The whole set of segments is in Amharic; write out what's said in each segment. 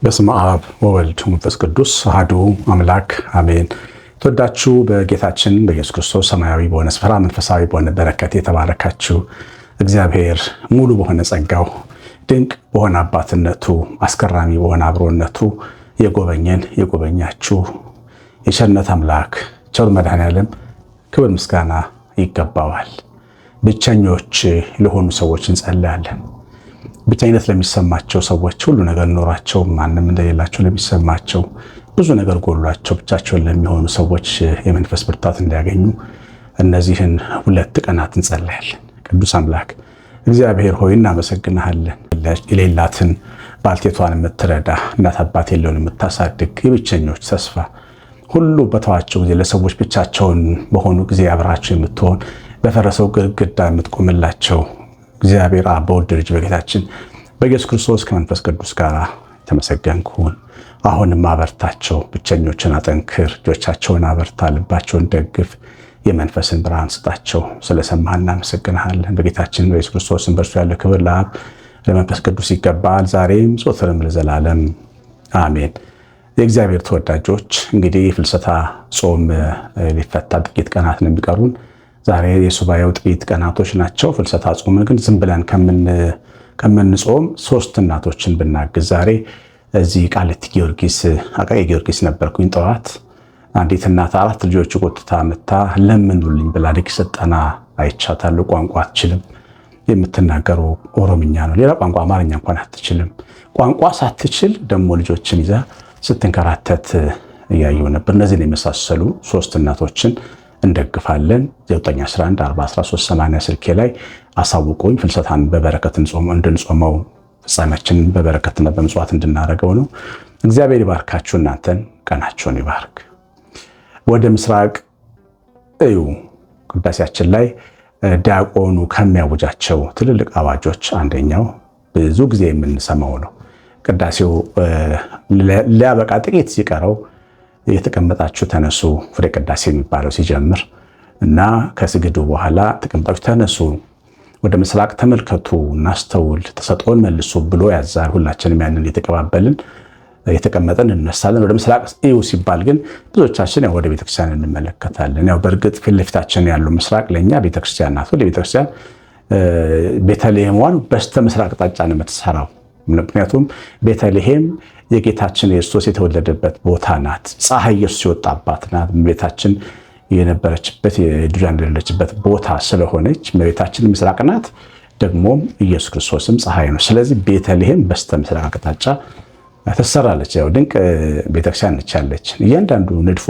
በስመ አብ ወወልድ ወመንፈስ ቅዱስ አሐዱ አምላክ አሜን። ተወዳችሁ በጌታችን በኢየሱስ ክርስቶስ ሰማያዊ በሆነ ስፍራ መንፈሳዊ በሆነ በረከት የተባረካችሁ እግዚአብሔር ሙሉ በሆነ ጸጋው ድንቅ በሆነ አባትነቱ አስገራሚ በሆነ አብሮነቱ የጎበኘን የጎበኛችሁ የቸርነት አምላክ ቸር መድኃኔዓለም ክብር ምስጋና ይገባዋል። ብቸኞች ለሆኑ ሰዎች እንጸልያለን። ብቸኝነት ለሚሰማቸው ሰዎች ሁሉ ነገር ኖራቸው ማንም እንደሌላቸው ለሚሰማቸው ብዙ ነገር ጎሏቸው ብቻቸውን ለሚሆኑ ሰዎች የመንፈስ ብርታት እንዲያገኙ እነዚህን 2 ቀናት እንጸልያለን። ቅዱስ አምላክ እግዚአብሔር ሆይ እናመሰግንሃለን። የሌላትን ባልቴቷን የምትረዳ እናት አባት የሌለውን የምታሳድግ የብቸኞች ተስፋ ሁሉ በተዋቸው ጊዜ ለሰዎች ብቻቸውን በሆኑ ጊዜ አብራቸው የምትሆን በፈረሰው ግድግዳ የምትቆምላቸው እግዚአብሔር አብ በውድ ልጅ በጌታችን በኢየሱስ ክርስቶስ ከመንፈስ ቅዱስ ጋር የተመሰገንክ ሁን። አሁንም አበርታቸው፣ ብቸኞችን አጠንክር፣ ልጆቻቸውን አበርታ፣ ልባቸውን ደግፍ፣ የመንፈስን ብርሃን ስጣቸው። ስለሰማህን እናመሰግንሃለን። በጌታችን በኢየሱስ ክርስቶስ በእርሱ ያለ ክብር ለአብ ለመንፈስ ቅዱስ ይገባል፣ ዛሬም ዘወትርም ለዘላለም አሜን። የእግዚአብሔር ተወዳጆች እንግዲህ ፍልሰታ ጾም ሊፈታ ጥቂት ቀናት ነው የሚቀሩን። ዛሬ የሱባኤው ጥቂት ቀናቶች ናቸው። ፍልሰታ ጾም ግን ዝም ብለን ከምንጾም 3 እናቶችን ብናግዝ ዛሬ እዚህ ቃሊቲ ጊዮርጊስ አቃቂ ጊዮርጊስ ነበርኩኝ። ጠዋት አንዲት እናት 4 ልጆች ቆጥታ መታ ለምኑልኝ ብላ ልክ ስልጠና አይቻታለሁ። ቋንቋ አትችልም። የምትናገረው ኦሮምኛ ነው። ሌላ ቋንቋ አማርኛ እንኳን አትችልም። ቋንቋ ሳትችል ደግሞ ልጆችን ይዛ ስትንከራተት እያየሁ ነበር። እነዚህን የመሳሰሉ 3 እናቶችን እንደግፋለን። 911 413 80 ስልኬ ላይ አሳውቁኝ። ፍልሰታን በበረከት እንድንጾመው ፍጻሜያችንን በበረከትና በምጽዋት እንድናደርገው ነው። እግዚአብሔር ይባርካችሁ፣ እናንተን ቀናችሁን ይባርክ። ወደ ምስራቅ እዩ። ቅዳሴያችን ላይ ዲያቆኑ ከሚያውጃቸው ትልልቅ አዋጆች አንደኛው ብዙ ጊዜ የምንሰማው ነው። ቅዳሴው ሊያበቃ ጥቂት ሲቀረው የተቀመጣችሁ ተነሱ፣ ፍሬ ቅዳሴ የሚባለው ሲጀምር እና ከስግዱ በኋላ ተቀምጣችሁ ተነሱ፣ ወደ ምስራቅ ተመልከቱ፣ እናስተውል፣ ተሰጥኦን መልሱ ብሎ ያዛል። ሁላችንም ያንን የተቀባበልን የተቀመጠን እንነሳለን። ወደ ምስራቅ እዩ ሲባል ግን ብዙዎቻችን ያው ወደ ቤተክርስቲያን እንመለከታለን። ያው በእርግጥ ፊት ለፊታችን ያለው ምስራቅ ለኛ ቤተክርስቲያን ናት። ወደ ቤተክርስቲያን ቤተልሔሟን በስተ ምስራቅ አቅጣጫ ነው የምትሰራው። ምክንያቱም ቤተልሔም የጌታችን ኢየሱስ የተወለደበት ቦታ ናት። ፀሐይ ኢየሱስ የወጣባት ናት። ቤታችን የነበረችበት የድሪያን የሌለችበት ቦታ ስለሆነች ቤታችን ምስራቅ ናት። ደግሞም ኢየሱስ ክርስቶስም ፀሐይ ነው። ስለዚህ ቤተልሔም በስተ ምስራቅ አቅጣጫ ተሰራለች። ያው ድንቅ ቤተክርስቲያን ነች ያለች። እያንዳንዱ ንድፏ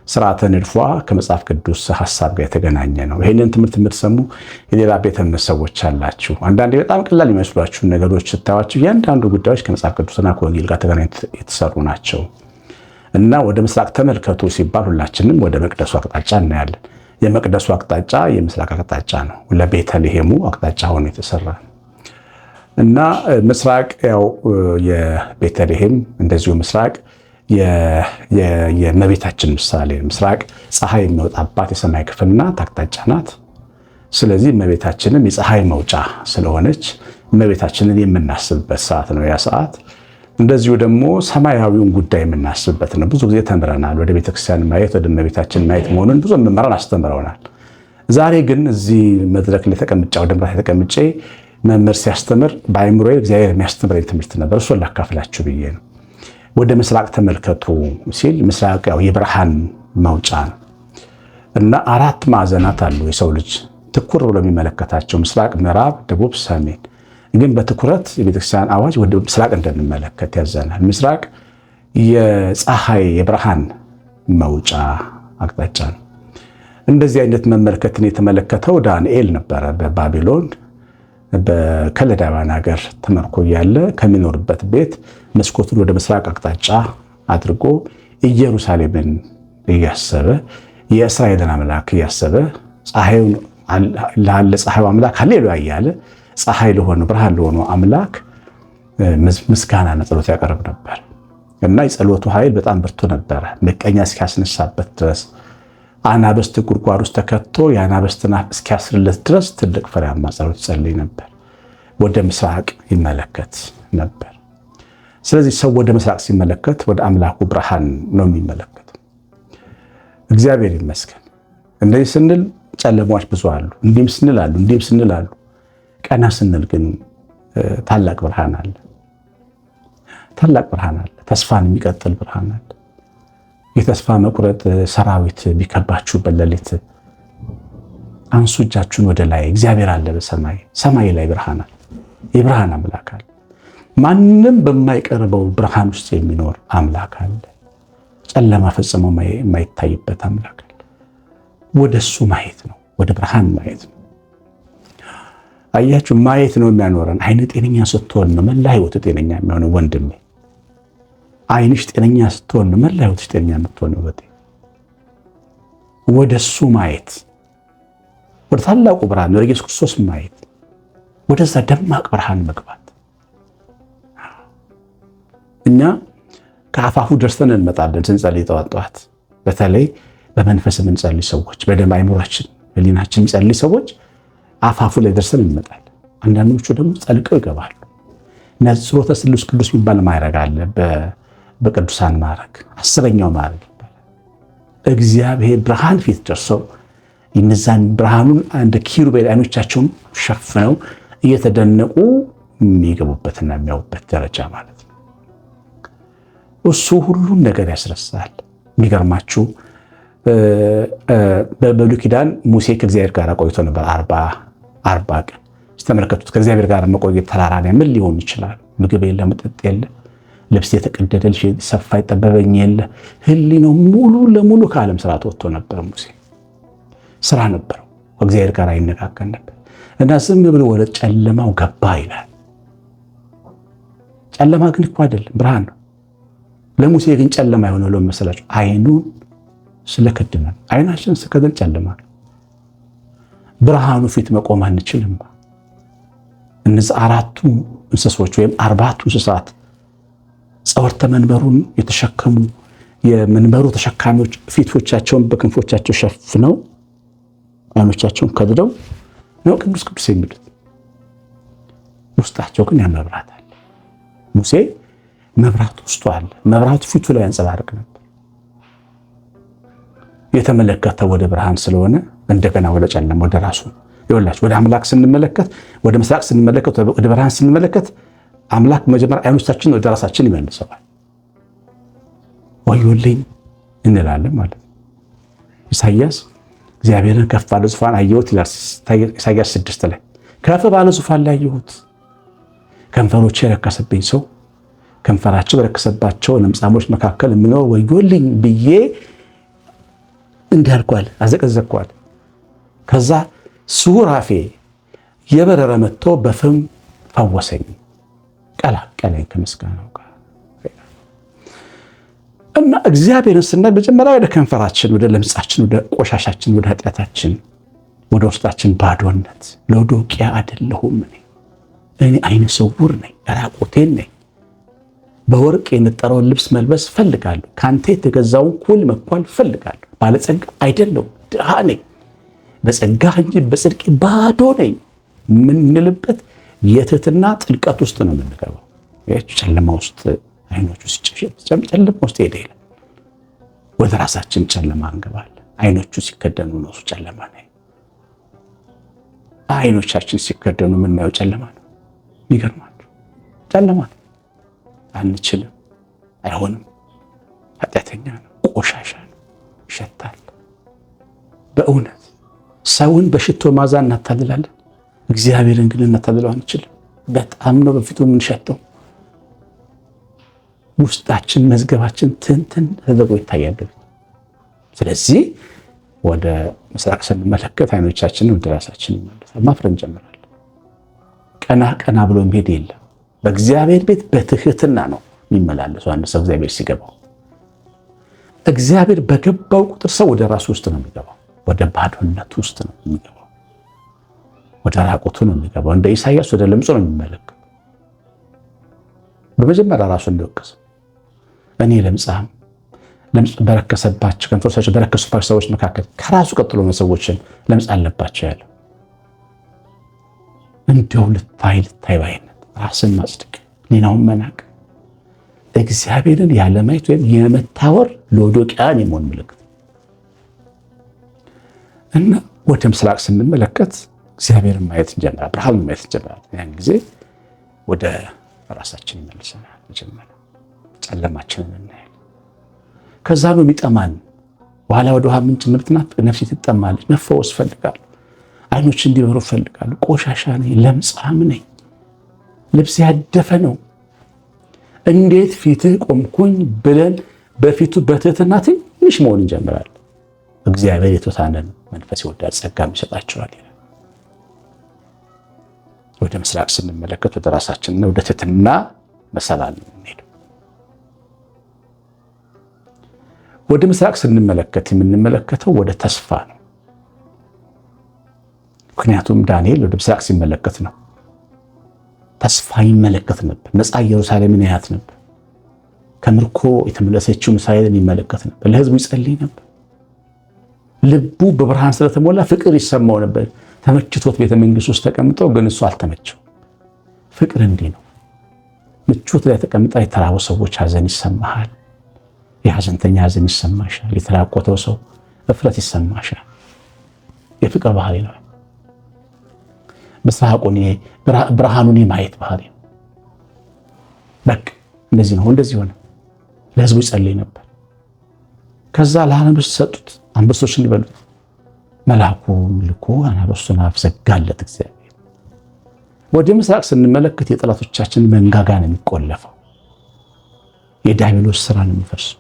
ስርዓተ ንድፏ ከመጽሐፍ ቅዱስ ሐሳብ ጋር የተገናኘ ነው። ይሄንን ትምህርት የምትሰሙ የሌላ ቤተ እምነት ሰዎች አላችሁ። አንዳንዴ በጣም ቀላል የሚመስሏችሁ ነገሮች ስታዩዋቸው እያንዳንዱ ጉዳዮች ከመጽሐፍ ቅዱስና ከወንጌል ጋር ተገናኝተው የተሰሩ ናቸው እና ወደ ምስራቅ ተመልከቱ ሲባል ሁላችንም ወደ መቅደሱ አቅጣጫ እናያለን። የመቅደሱ አቅጣጫ የምስራቅ አቅጣጫ ነው። ለቤተልሔሙ አቅጣጫ ሆኖ የተሰራ እና ምስራቅ ያው የቤተልሔም እንደዚሁ ምስራቅ የእመቤታችን ምሳሌ ምስራቅ ፀሐይ የሚወጣባት የሰማይ ክፍል ናት፣ አቅጣጫ ናት። ስለዚህ እመቤታችንም የፀሐይ መውጫ ስለሆነች እመቤታችንን የምናስብበት ሰዓት ነው ያ ሰዓት። እንደዚሁ ደግሞ ሰማያዊውን ጉዳይ የምናስብበት ነው። ብዙ ጊዜ ተምረናል። ወደ ቤተክርስቲያን ማየት ወደ እመቤታችን ማየት መሆኑን ብዙ መምህራን አስተምረውናል። ዛሬ ግን እዚህ መድረክ ላይ ተቀምጬ ወደ ምራት ተቀምጬ መምህር ሲያስተምር በአይምሮዬ እግዚአብሔር የሚያስተምረኝ ትምህርት ነበር። እሱን ላካፍላችሁ ብዬ ነው። ወደ ምስራቅ ተመልከቱ ሲል ምስራቅ ያው የብርሃን መውጫ ነው እና 4 ማዕዘናት አሉ የሰው ልጅ ትኩር ብሎ የሚመለከታቸው ምስራቅ፣ ምዕራብ፣ ደቡብ፣ ሰሜን። ግን በትኩረት የቤተክርስቲያን አዋጅ ወደ ምስራቅ እንድንመለከት ያዘናል። ምስራቅ የፀሐይ የብርሃን መውጫ አቅጣጫ ነው። እንደዚህ አይነት መመልከትን የተመለከተው ዳንኤል ነበረ። በባቢሎን በከለዳውያን ሀገር ተመርኮ ያለ ከሚኖርበት ቤት መስኮቱን ወደ ምስራቅ አቅጣጫ አድርጎ ኢየሩሳሌምን እያሰበ የእስራኤልን አምላክ እያሰበ ፀሐዩን ላለ ፀሐዩ አምላክ ሃሌሉያ እያለ ፀሐይ ለሆነ ብርሃን ለሆነ አምላክ ምስጋናና ጸሎት ያቀርብ ነበር። እና የጸሎቱ ኃይል በጣም ብርቱ ነበረ። ምቀኛ እስኪያስነሳበት ድረስ አናብስት ጉድጓድ ውስጥ ተከቶ የአናብስትን አፍ እስኪያስርለት ድረስ ትልቅ ፍሬያማ ጸሎት ይጸልይ ነበር። ወደ ምስራቅ ይመለከት ነበር። ስለዚህ ሰው ወደ ምስራቅ ሲመለከት ወደ አምላኩ ብርሃን ነው የሚመለከተው። እግዚአብሔር ይመስገን። እንደዚህ ስንል ጨለማዎች ብዙ አሉ፣ እንዲህም ስንል አሉ። ቀና ስንል ግን ታላቅ ብርሃን አለ። ተስፋን የሚቀጥል ብርሃን አለ። የተስፋ መቁረጥ ሰራዊት ቢከባችሁ በሌሊት አንሱ እጃችሁን ወደ ላይ፣ እግዚአብሔር አለ በሰማይ። ሰማይ ላይ ብርሃን አለ፣ የብርሃን አምላክ አለ። ማንም በማይቀርበው ብርሃን ውስጥ የሚኖር አምላክ አለ። ጨለማ ፈጽሞ የማይታይበት አምላክ አለ። ወደሱ ማየት ነው፣ ወደ ብርሃን ማየት ነው። አያችሁ፣ ማየት ነው የሚያኖረን። አይን ጤነኛ ስትሆን ነው መላ ህይወት ጤነኛ የሚሆነው ወንድሜ። አይንሽ ጤነኛ ስትሆን ነው መላ ህይወትሽ ጤነኛ የምትሆነው ወዴ። ወደሱ ማየት፣ ወደ ታላቁ ብርሃን ወደ ኢየሱስ ክርስቶስ ማየት፣ ወደዛ ደማቅ ብርሃን መግባት። እኛ ከአፋፉ ደርሰን እንመጣለን ስንጸልይ ጠዋት። በተለይ በመንፈስ የምንጸልይ ሰዎች፣ በደም አይምሯችን ህሊናችን የሚጸልይ ሰዎች አፋፉ ላይ ደርሰን እንመጣለን። አንዳንዶቹ ደግሞ ጸልቀው ይገባሉ። ነጽሮተ ስሉስ ቅዱስ የሚባል ማዕረግ አለ። በቅዱሳን ማዕረግ 10ኛው ማዕረግ ይባላል። እግዚአብሔር ብርሃን ፊት ደርሰው እነዛን ብርሃኑን እንደ ኪሩቤል አይኖቻቸውን ሸፍነው እየተደነቁ የሚገቡበትና የሚያዩበት ደረጃ ማለት ነው። እሱ ሁሉን ነገር ያስረሳል። የሚገርማችሁ በብሉይ ኪዳን ሙሴ ከእግዚአብሔር ጋር ቆይቶ ነበር 40 ቀን። ስተመለከቱት ከእግዚአብሔር ጋር መቆየት ተራራ ላይ ምን ሊሆን ይችላል? ምግብ የለ፣ መጠጥ የለ፣ ልብስ የተቀደደ ሰፋ ይጠበበኝ የለ። ህሊናው ሙሉ ለሙሉ ከዓለም ስርዓት ወጥቶ ነበር። ሙሴ ስራ ነበረው፣ ከእግዚአብሔር ጋር አይነጋገር ነበር እና ዝም ብሎ ወደ ጨለማው ገባ ይላል። ጨለማ ግን እኮ አይደለም፣ ብርሃን ነው። ለሙሴ ግን ጨለማ የሆነው ለምን መሰላችሁ? አይኑን ስለከደነ። አይናችን ስከደን ጨለማ ነው። ብርሃኑ ፊት መቆም አንችልም። እነዚህ 4ቱ እንስሶች ወይም 40ቱ እንስሳት ጸወርተ መንበሩን የተሸከሙ የመንበሩ ተሸካሚዎች ፊቶቻቸውን በክንፎቻቸው ሸፍነው አይኖቻቸውን ከድደው ነው ቅዱስ ቅዱስ የሚሉት። ውስጣቸው ግን ያመብራት አለ። ሙሴ መብራት ውስጡ አለ። መብራቱ ፊቱ ላይ ያንጸባርቅ ነበር። የተመለከተው ወደ ብርሃን ስለሆነ እንደገና ወደ ጨለማ ወደ ራሱ ይወላችሁ። ወደ አምላክ ስንመለከት፣ ወደ ምስራቅ ስንመለከት፣ ወደ ብርሃን ስንመለከት አምላክ መጀመሪያ አይኖቻችንን ወደ ራሳችን ይመልሰዋል። ወዮልኝ እንላለን ማለት ነው። ኢሳይያስ እግዚአብሔርን ከፍ ባለ ዙፋን አየሁት ይላል። ኢሳይያስ 6 ላይ ከፍ ባለ ዙፋን ላይ አየሁት፣ ከንፈሮቼ የረከሰብኝ ሰው ከንፈራቸው በረከሰባቸው ለምጻሞች መካከል የሚኖር ወዮልኝ ብዬ እንዳልኳል አዘቀዘቅኳል። ከዛ ሱራፌ የበረረ መጥቶ በፍም ፈወሰኝ፣ ቀላቀለኝ ከምስጋናው ጋር። እና እግዚአብሔርን ስናይ መጀመሪያ ወደ ከንፈራችን፣ ወደ ለምጻችን፣ ወደ ቆሻሻችን፣ ወደ ኃጢአታችን፣ ወደ ውስጣችን ባዶነት፣ ለዶቂያ አይደለሁም እኔ አይነ ስውር ነኝ፣ ራቁቴን ነኝ፣ በወርቅ የነጠረውን ልብስ መልበስ ፈልጋለሁ፣ ካንተ የተገዛውን ኩል መኳል ፈልጋለሁ፣ ባለጸጋ አይደለሁም፣ ድሃ ነኝ፣ በጸጋ እንጂ በጽድቅ ባዶ ነኝ የምንልበት የትህትና ጥልቀት ውስጥ ነው የምንገባው። ጨለማ ውስጥ አይኖቹ ጨለማ ውስጥ ሄደ ይላል። ወደ ራሳችን ጨለማ እንገባለን። አይኖቹ ሲከደኑ ነው ጨለማ ነው። አይኖቻችን ሲከደኑ የምናየው ጨለማ ነው። የሚገርማችሁ ጨለማ ነው። አንችልም፣ አይሆንም፣ ኃጢአተኛ ነው፣ ቆሻሻ ነው፣ ይሸታል። በእውነት ሰውን በሽቶ ማዛ እናታልላለን፣ እግዚአብሔርን ግን እናታልለው አንችልም። በጣም ነው በፊቱ የምንሸተው። ውስጣችን መዝገባችን ትንትን ተደርጎ ይታያል። ስለዚህ ወደ ምስራቅ ስንመለከት አይኖቻችንን ወደ ራሳችን ይመለሳል። ማፍረን እንጀምራለን። ቀና ቀና ብሎ መሄድ የለም። በእግዚአብሔር ቤት በትህትና ነው የሚመላለሰው አንድ ሰው እግዚአብሔር ሲገባው። እግዚአብሔር በገባው ቁጥር ሰው ወደ ራሱ ውስጥ ነው የሚገባው። ወደ ባዶነት ውስጥ ነው የሚገባው። ወደ ራቁቱ ነው የሚገባው። እንደ ኢሳይያስ ወደ ለምጹ ነው የሚመለከተው። በመጀመሪያ ራሱን እንዲወቅስ እኔ ለምጻም በረከሰባቸው ከንፈሮቻቸው በረከሱባቸው ሰዎች መካከል ከራሱ ቀጥሎ ነው ሰዎችን ለምጽ አለባቸው ያለው። እንደው ልታይ ባይነት፣ ራስን ማጽደቅ፣ ሌላውን መናቅ፣ እግዚአብሔርን ያለማየት ወይም የመታወር ሎዶቅያን የመሆን ምልክት እና ወደ ምስራቅ ስንመለከት እግዚአብሔርን ማየት እንጀምራለን፣ ብርሃኑን ማየት እንጀምራለን። ያን ጊዜ ወደ ራሳችን ይመልሰናል። መጀመሪያ ጨለማችንን እናያለን። ከዛ ነው የሚጠማን። በኋላ ወደ ውሃ ምንጭ ምርትናት ነፍሴ ትጠማለች፣ መፈወስ ፈልጋለሁ፣ አይኖች እንዲበሩ ፈልጋለሁ፣ ቆሻሻ ነኝ፣ ለምጻም ነኝ፣ ልብስ ያደፈ ነው፣ እንዴት ፊትህ ቆምኩኝ ብለን በፊቱ በትህትና ትንሽ መሆን እንጀምራለን። እግዚአብሔር የተወታነን መንፈስ ይወዳል፣ ጸጋም ይሰጣቸዋል ይላል። ወደ ምስራቅ ስንመለከት ወደ ራሳችንና ወደ ትህትና መሰላል እንሄድ። ወደ ምስራቅ ስንመለከት የምንመለከተው ወደ ተስፋ ነው። ምክንያቱም ዳንኤል ወደ ምስራቅ ሲመለከት ነው ተስፋ ይመለከት ነበር። ነፃ ኢየሩሳሌምን ያያት ነበር። ከምርኮ የተመለሰችውን እስራኤልን ይመለከት ነበር። ለሕዝቡ ይጸልይ ነበር። ልቡ በብርሃን ስለተሞላ ፍቅር ይሰማው ነበር። ተመችቶት ቤተ መንግስት ውስጥ ተቀምጦ ግን እሱ አልተመቸው። ፍቅር እንዲህ ነው። ምቾት ላይ ተቀምጣ የተራቡ ሰዎች ሐዘን ይሰማሃል። የሐዘንተኛ ሐዘን ይሰማሻል። የተራቆተው ሰው እፍረት ይሰማሻል። የፍቅር ባህሪ ነው። ምስራቁን ብርሃኑን የማየት ባህሪ ነው። በቃ እንደዚህ ነው። እንደዚህ ሆነ። ለሕዝቡ ይጸልይ ነበር። ከዛ ለአንበሶች ሰጡት፣ አንበሶች እንዲበሉት። መልአኩ ልኮ አንበሶቹን አፍ ዘጋለት እግዚአብሔር። ወደ ምስራቅ ስንመለከት የጠላቶቻችን መንጋጋ ነው የሚቆለፈው። የዲያብሎስ ስራ ነው የሚፈርሰው።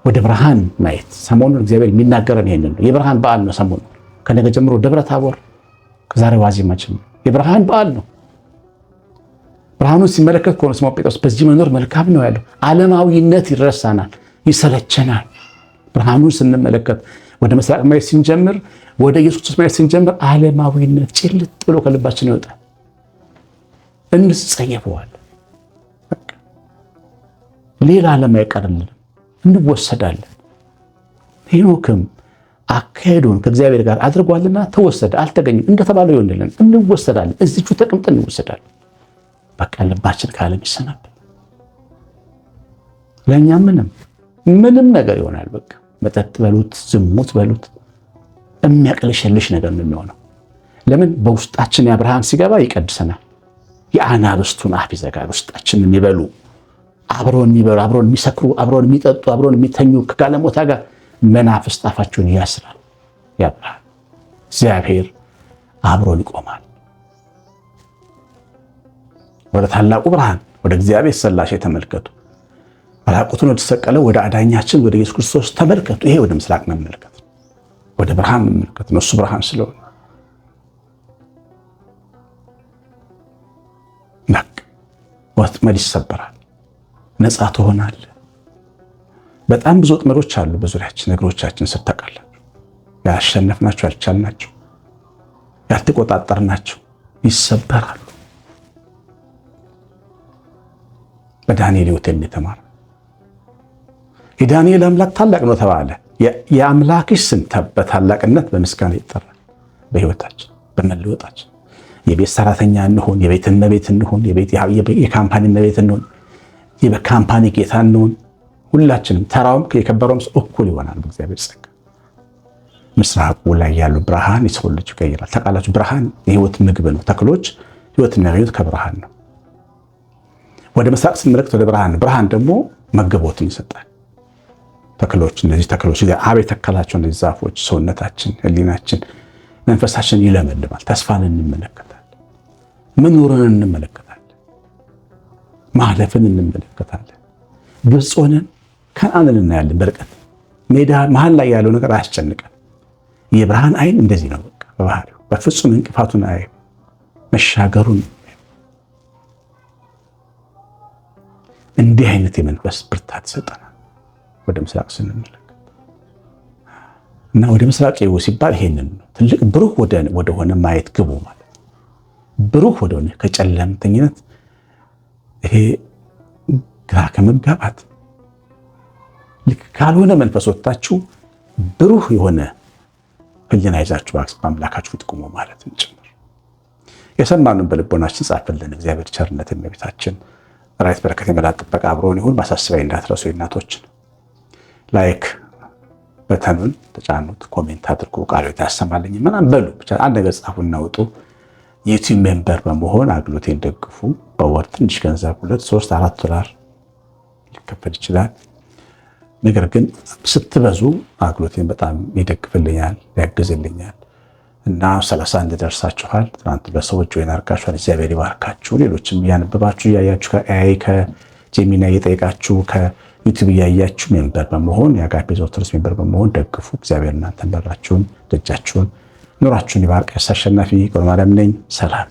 ወደ ብርሃን ማየት ሰሞኑን እግዚአብሔር የሚናገረን ይሄንን ነው። የብርሃን በዓል ነው ሰሞኑን። ከነገ ጀምሮ ደብረ ታቦር ከዛሬ ዋዜማ ጀምሮ የብርሃን በዓል ነው። ብርሃኑን ሲመለከት ኮኖስ ጴጥሮስ በዚህ መኖር መልካም ነው ያለው። ዓለማዊነት ይረሳናል፣ ይሰለቸናል። ብርሃኑን ስንመለከት ወደ ምስራቅ ማየት ስንጀምር፣ ወደ ኢየሱስ ክርስቶስ ማየት ስንጀምር ዓለማዊነት ጭልጥ ብሎ ከልባችን ይወጣል። እንጸየፈዋለን። ሌላ ዓለም አይቀርልንም፣ እንወሰዳለን። ሄኖክም አካሄዱን ከእግዚአብሔር ጋር አድርጓልና ተወሰደ፣ አልተገኘም። እንደተባለው ይሆንልን፣ እንወሰዳለን። እዚቹ ተቀምጠን እንወሰዳለን። በቃ ልባችን ከዓለም ይሰናበል። ለእኛ ምንም ነገር ይሆናል። በቃ መጠጥ በሉት፣ ዝሙት በሉት፣ የሚያቀልሽልሽ ነገር ነው የሚሆነው። ለምን? በውስጣችን ያ ብርሃን ሲገባ ይቀድሰናል። የአናብስቱን አፍ ይዘጋል። ውስጣችንን የሚበሉ አብረውን የሚሰክሩ፣ አብረውን የሚጠጡ፣ አብረውን የሚተኙ ከጋለሞታ ጋር መናፍስት አፋቸውን ያስራል። ያ ብርሃን እግዚአብሔር አብሮን ይቆማል። ወደ ታላቁ ብርሃን ወደ እግዚአብሔር ሥላሴ ተመልከቱ። ራቁቱን ወደ ተሰቀለው ወደ አዳኛችን ወደ ኢየሱስ ክርስቶስ ተመልከቱ። ይሄ ወደ ምስራቅ መመልከት ነው። ወደ ብርሃን መመልከት ነው። እሱ ብርሃን ስለሆነ ወጥመድ ይሰበራል። ነፃ ትሆናለህ። በጣም ብዙ ወጥመዶች አሉ በዙሪያችን፣ እግሮቻችን ስር ተቀላሉ። ያሸነፍናቸው፣ ያልቻልናቸው፣ ያልተቆጣጠርናቸው ይሰበራሉ። በዳንኤል ሕይወት የተማረ የዳንኤል አምላክ ታላቅ ነው ተባለ። የአምላክሽ ስም በታላቅነት በምስጋና ይጠራል። በሕይወታችን በመለወጣችን የቤት ሰራተኛ እንሆን፣ የቤት እመቤት እንሆን፣ የካምፓኒ እመቤት እንሆን፣ የካምፓኒ ጌታ እንሆን፣ ሁላችንም ተራውም የከበረውም እኩል ይሆናል በእግዚአብሔር ጸጋ። ምስራቁ ላይ ያሉ ብርሃን የሰው ልጅ ይቀይራል። ተቃላችሁ ብርሃን የሕይወት ምግብ ነው። ተክሎች ሕይወት የሚያገኙት ከብርሃን ነው። ወደ ምስራቅ ስንመለከት ወደ ብርሃን ደግሞ መገቦትን ይሰጣል። ተክሎች እነዚህ ተክሎች አብ የተከላቸው እነዚህ ዛፎች ሰውነታችን፣ ሕሊናችን፣ መንፈሳችን ይለመልማል። ተስፋን እንመለከታለን። መኖርን እንመለከታለን። ማለፍን እንመለከታለን። ግብፅ ሆነን ከነዓንን እናያለን። በርቀት ሜዳ መሀል ላይ ያለው ነገር አያስጨንቀን። የብርሃን አይን እንደዚህ ነው። በቃ በባህሪው በፍጹም እንቅፋቱን አያይም፣ መሻገሩን። እንዲህ አይነት የመንፈስ ብርታት ይሰጠናል ወደ ምስራቅ ስንመለከት እና ወደ ምስራቅ ይው ሲባል ይሄንን ነው። ትልቅ ብሩህ ወደሆነ ማየት ግቡ ማለት ብሩህ ወደሆነ ከጨለምተኝነት ይሄ ግራ ከመጋባት ልክ ካልሆነ መንፈስ ወጥታችሁ ብሩህ የሆነ ሕሊና ይዛችሁ በአምላካችሁ ፊት ቁሙ ማለት ጭምር። የሰማነውን በልቦናችን ጻፍልን። እግዚአብሔር ቸርነት እመቤታችን ራይት በረከት የመላእክት ጥበቃ አብሮን ይሁን። ማሳሰቢያ እንዳትረሱ የእናቶችን ላይክ በተኑን ተጫኑት፣ ኮሜንት አድርጉ፣ ቃሉ ያሰማልኝ ምናምን በሉ ብቻ አንድ ነገር ጻፉና ውጡ። ዩቲዩብ ሜምበር በመሆን አገልግሎቴን ደግፉ። በወር ትንሽ ገንዘብ $2፣ $3፣ $4 ሊከፈል ይችላል። ነገር ግን ስትበዙ አገልግሎቴን በጣም ይደግፍልኛል፣ ያግዝልኛል እና 31 ደርሳችኋል። ትናንት በሰዎች ወይን አርጋችኋል። እግዚአብሔር ይባርካችሁ። ሌሎችም እያነበባችሁ እያያችሁ ከኤአይ ከጄሚና እየጠየቃችሁ ከዩቲዩብ እያያችሁ ሜምበር በመሆን የአጋፔ ዘወትርስ ሜምበር በመሆን ደግፉ። እግዚአብሔር እናንተን በራችሁን ደጃችሁን ኑራችሁን ይባርክ። አሸናፊ ገብረማርያም ነኝ። ሰላም